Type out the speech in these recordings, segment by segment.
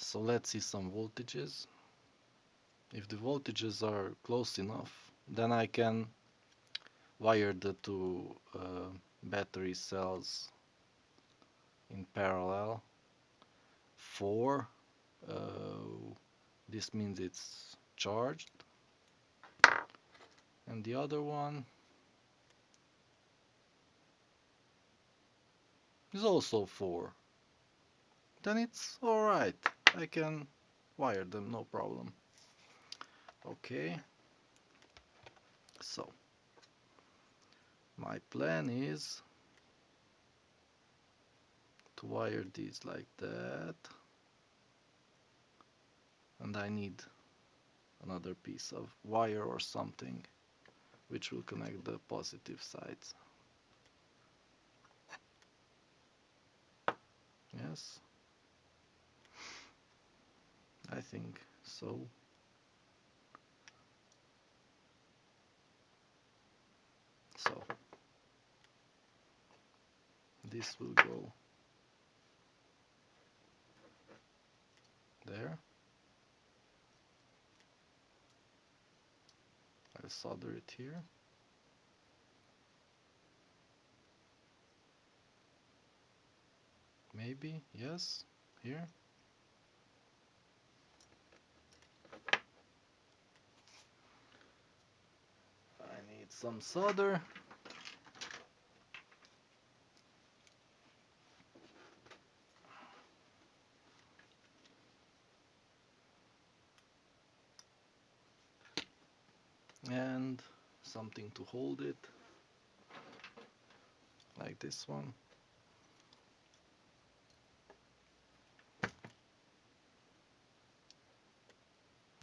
So let's see some voltages. If the voltages are close enough, then I can wire the two battery cells in parallel. 4, this means it's charged, and the other one is also 4. Then it's alright, I can wire them, no problem. Okay, so my plan is to wire these like that, and I need another piece of wire or something which will connect the positive sides. Yes, I think so. So this will go there. I'll solder it here. Maybe, yes, here. I need some solder. And something to hold it, like this one.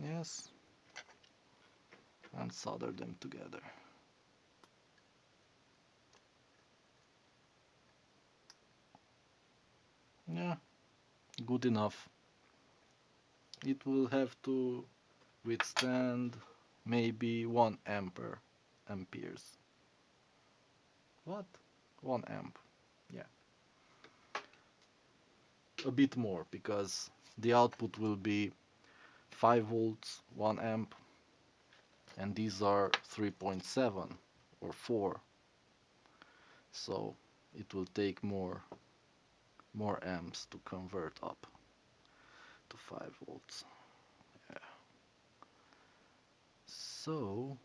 Yes, and solder them together. Yeah, good enough. It will have to withstand maybe 1 amperes. What? 1 amp. Yeah. A bit more, because the output will be 5 volts, 1 amp, and these are 3.7 or 4. So it will take more amps to convert up to 5 volts. Yeah. So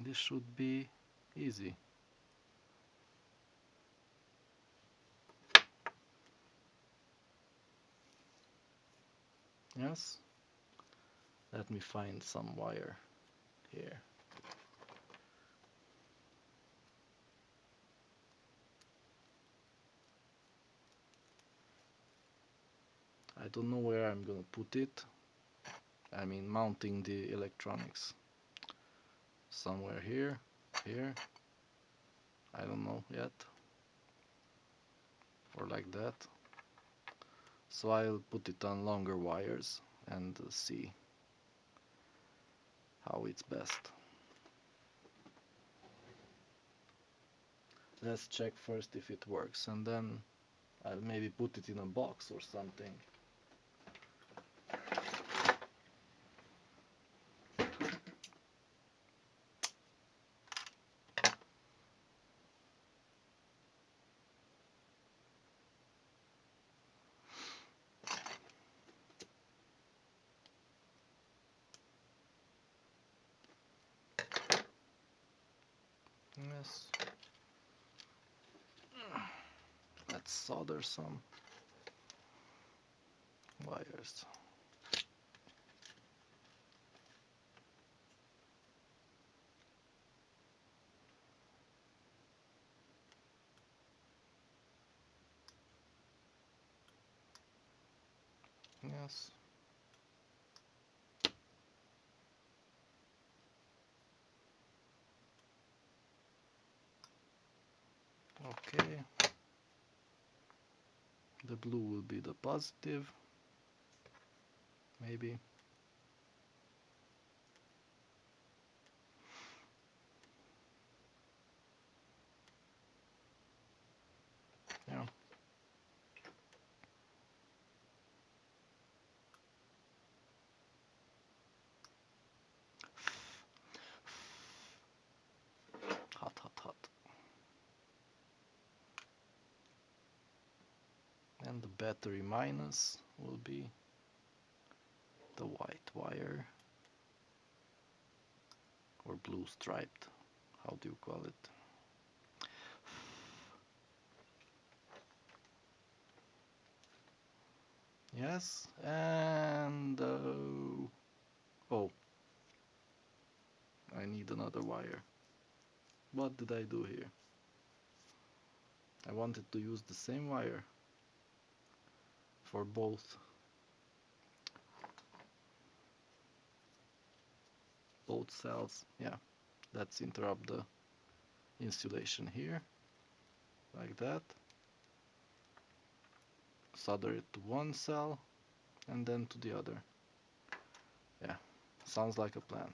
this should be easy. Yes. Let me find some wire here. I don't know where I'm gonna put it. I mean, mounting the electronics. Somewhere here, here. I don't know yet. Or like that. So I'll put it on longer wires and see how it's best. Let's check first if it works, and then I'll maybe put it in a box or something. Yes. Let's solder some wires. Yes. Okay. The blue will be the positive. Maybe. Yeah. And the battery minus will be the white wire, or blue striped, how do you call it? Yes, and oh, I need another wire. What did I do here? I wanted to use the same wire for both cells. Yeah, let's interrupt the insulation here, like that. Solder it to one cell and then to the other. Yeah, sounds like a plan.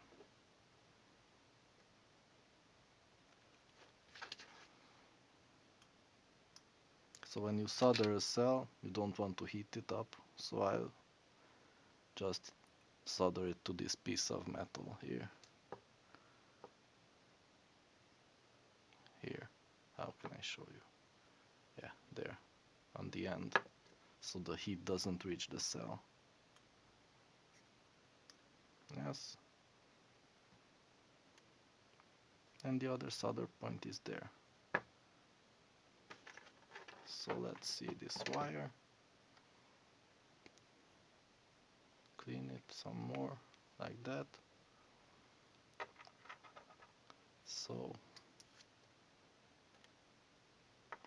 So when you solder a cell, you don't want to heat it up, so I'll just solder it to this piece of metal here. Here, how can I show you? Yeah, there, on the end, so the heat doesn't reach the cell. Yes. And the other solder point is there. So let's see this wire. Clean it some more, like that. So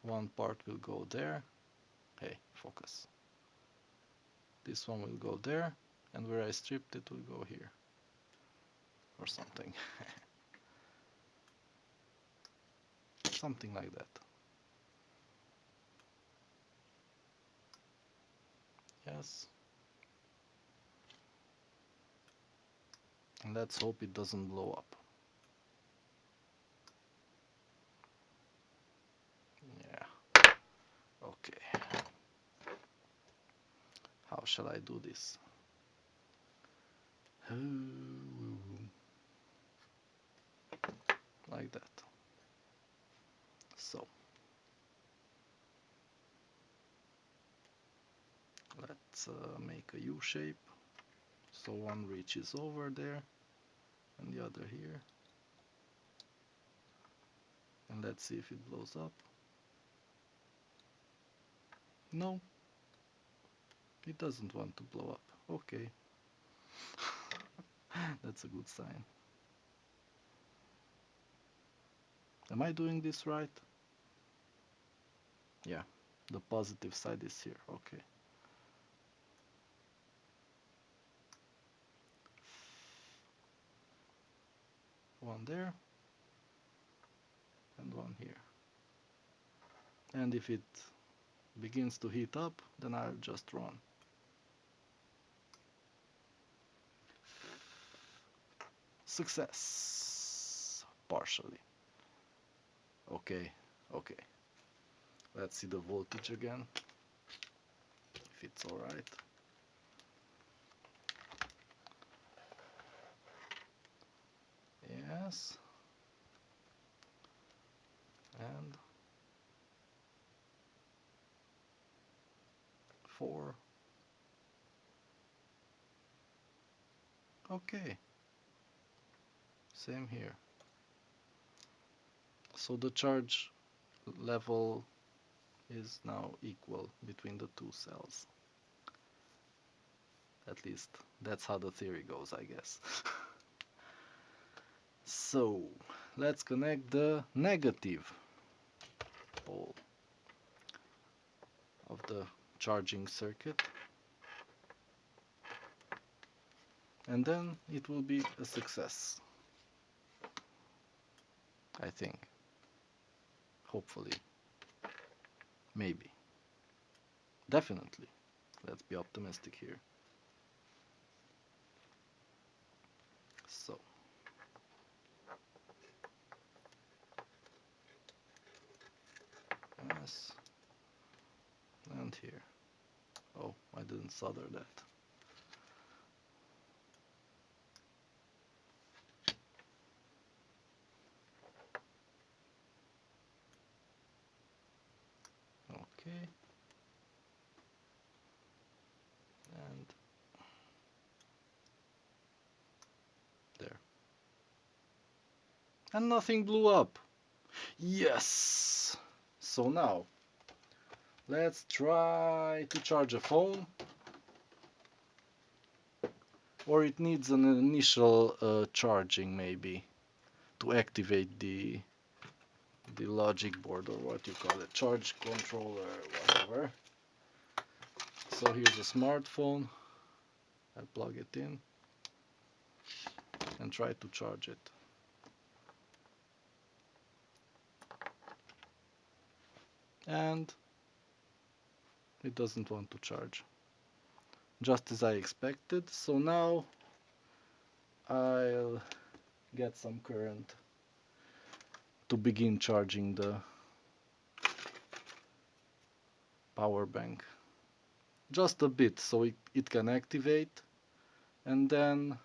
one part will go there. Hey, focus. This one will go there, and where I stripped it will go here. Or something. Something like that. Yes. And let's hope it doesn't blow up. Yeah. Okay. How shall I do this? Like that. So let's make a U shape. So one reaches over there and the other here. And let's see if it blows up. No, it doesn't want to blow up. Okay. That's a good sign. Am I doing this right? Yeah, the positive side is here. Okay. One there and one here. And if it begins to heat up, then I'll just run. Success! Partially. Okay, okay. Let's see the voltage again, if it's alright. Yes. And 4. Okay. Same here. So the charge level is now equal between the two cells. At least that's how the theory goes, I guess. So let's connect the negative pole of the charging circuit, and then it will be a success, I think. Hopefully. Maybe. Definitely. Let's be optimistic here. So yes, and here. Oh, I didn't solder that. Okay. and nothing blew up. Yes! So now, let's try to charge a phone. Or it needs an initial charging maybe to activate the logic board, or what you call it, charge controller, whatever. So here's a smartphone. I plug it in and try to charge it. And it doesn't want to charge, just as I expected. So now I'll get some current to begin charging the power bank. Just a bit, so it can activate, and then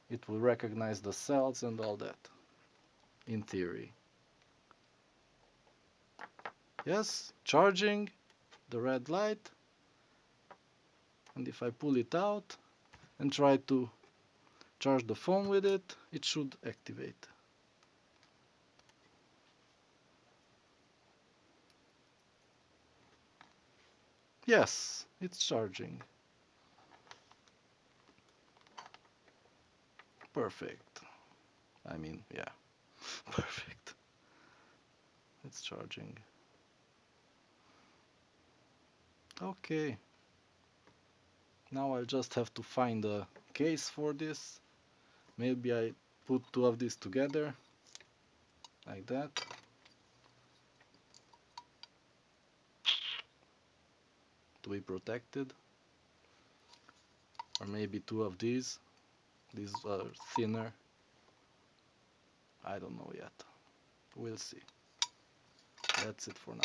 it will recognize the cells and all that, in theory. Yes, charging the red light, and if I pull it out and try to charge the phone with it, it should activate. Yes, it's charging. Perfect. I mean, yeah, perfect. It's charging. Okay. Now I'll just have to find a case for this. Maybe I put two of these together, like that. To be protected. Or maybe two of these. These are thinner. I don't know yet. We'll see. That's it for now.